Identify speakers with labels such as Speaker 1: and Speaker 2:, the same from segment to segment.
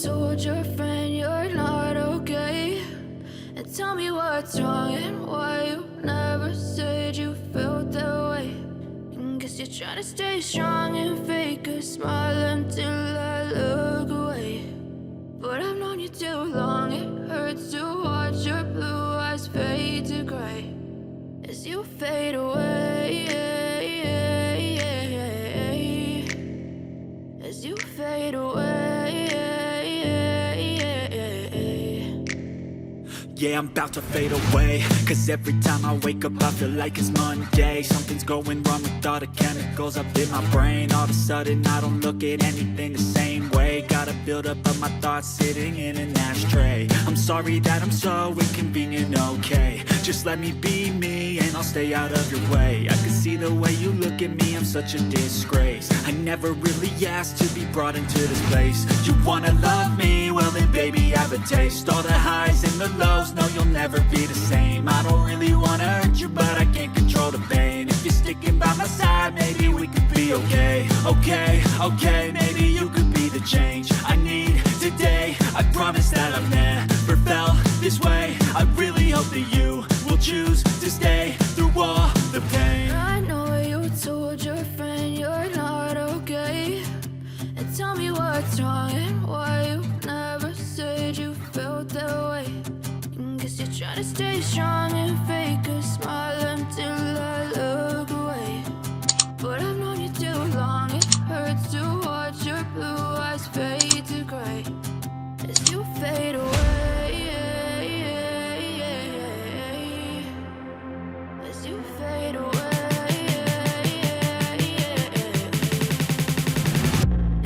Speaker 1: told your friend you're not okay? And tell me what's wrong and why you never said you felt that way. And guess you're trying to stay strong and fake a smile until I look away. But I've known you too long, it hurts to watch your blue eyes fade to gray as you fade away, as you fade away.
Speaker 2: Yeah, I'm about to fade away, cause every time I wake up I feel like it's Monday. Something's going wrong with all the chemicals up in my brain. All of a sudden I don't look at anything the same way. Got a buildup of my thoughts sitting in an ashtray. I'm sorry that I'm so inconvenient, okay? Just let me be me and I'll stay out of your way. I can see the way you look at me, I'm such a disgrace. I never really asked to be brought into this place. You wanna love me? Well then baby have a taste. All the highs and the lows, no you'll never be the same. I don't really wanna hurt you but I can't control the pain. If you're sticking by my side maybe we could be okay. Okay, maybe you could be the change I need today. I promise that I've never felt this way. I really hope that you will choose to stay through all the pain.
Speaker 1: I know you told your friend you're not okay. And tell me what's wrong and why you never said you felt that way. And guess you're trying to stay strong and fake a smile until I look away. But I've known you too long, it hurts to watch your blue eyes fade to gray as you fade away, as you fade away,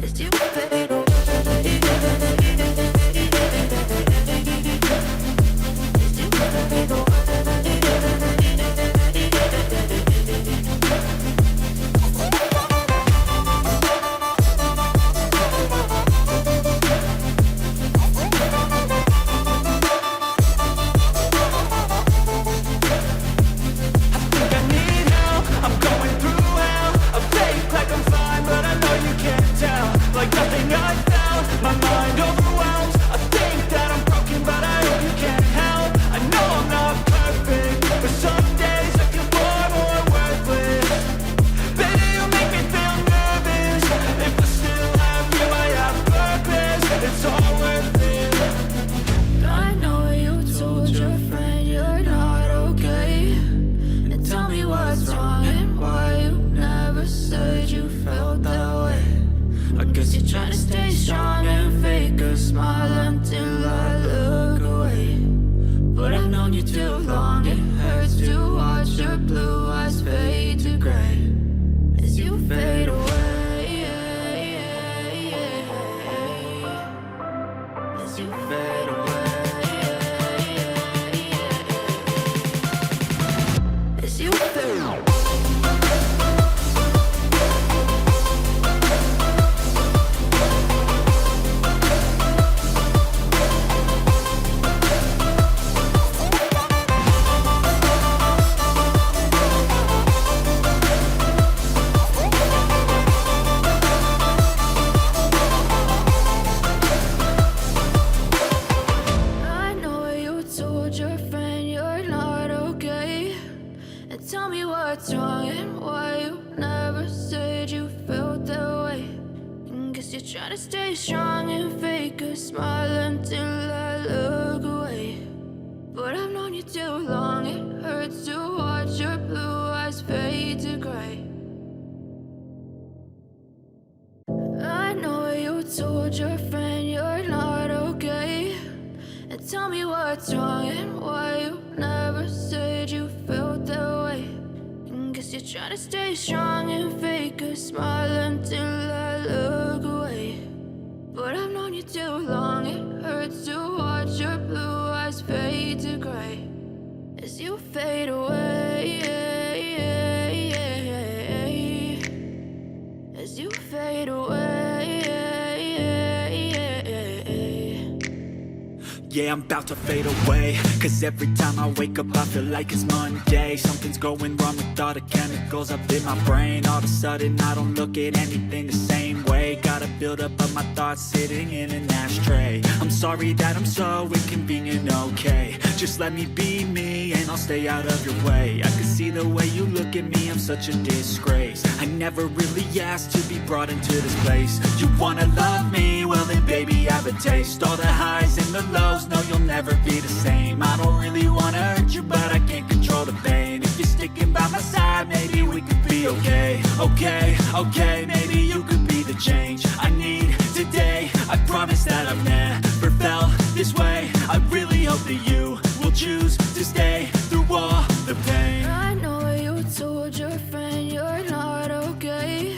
Speaker 1: as you fade away.
Speaker 2: Yeah, I'm about to fade away, cause every time I wake up I feel like it's Monday. Something's going wrong with all the chemicals up in my brain. All of a sudden I don't look at anything the same way. Got a buildup of my thoughts sitting in an ashtray. I'm sorry that I'm so inconvenient, okay. Just let me be me and I'll stay out of your way. I can see the way you look at me, I'm such a disgrace. I never really asked to be brought into this place. You wanna love me? Well then baby I have a taste. All the highs and the lows, no you'll never be the same. I don't really wanna hurt you but I can't control the pain. If you're sticking by my side maybe we could be okay. Okay, maybe you could be the change I need today. I promise that I've never felt this way. I really hope that you will choose to stay through all the pain.
Speaker 1: I know you told your friend you're not okay,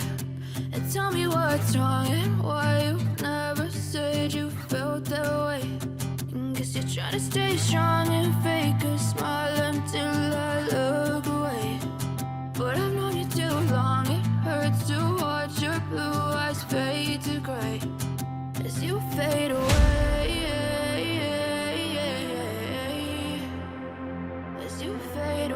Speaker 1: and tell me what's wrong and why you never said you felt that way. Guess you're trying to stay strong and fake a smile until I look away. But I've known you too long, it hurts to watch your blue eyes fade to gray as you fade away. As you fade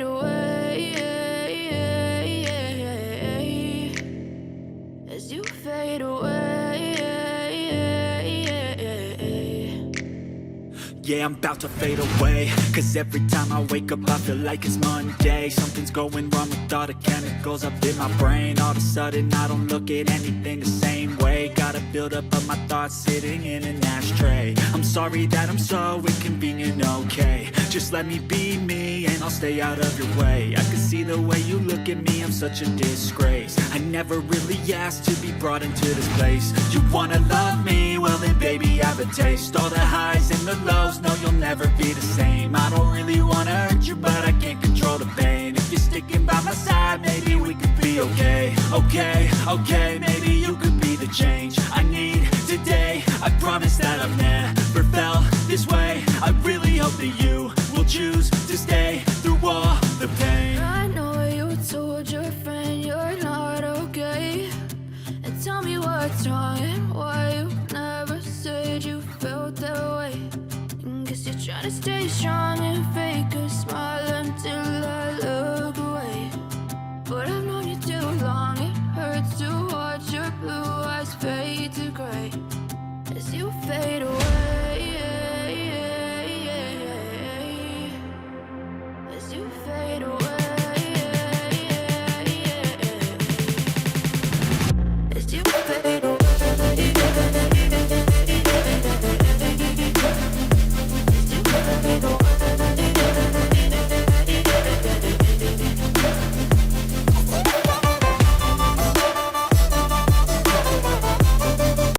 Speaker 1: away. As you fade away.
Speaker 2: Yeah, I'm about to fade away, cause every time I wake up I feel like it's Monday. Something's going wrong with all the chemicals up in my brain. All of a sudden I don't look at anything the same way. Got a buildup of my thoughts sitting in an ashtray. I'm sorry that I'm so inconvenient, okay. Just let me be me and I'll stay out of your way. I can see the way you look at me, I'm such a disgrace. I never really asked to be brought into this place. You wanna love me? Well then baby I have a taste. All the highs and the lows, no you'll never be the same. I don't really wanna hurt you but I can't control the pain. If you're sticking by my side maybe we could be okay. Okay, maybe you could be the change I need today. I promise that I've never felt this way. I really hope that you will choose to stay through all
Speaker 1: what's wrong and why you never said you felt that way. Guess you're trying to stay strong and fake a smile until I look away. But I've known you too long, it hurts to watch your blue eyes fade to gray as you fade away.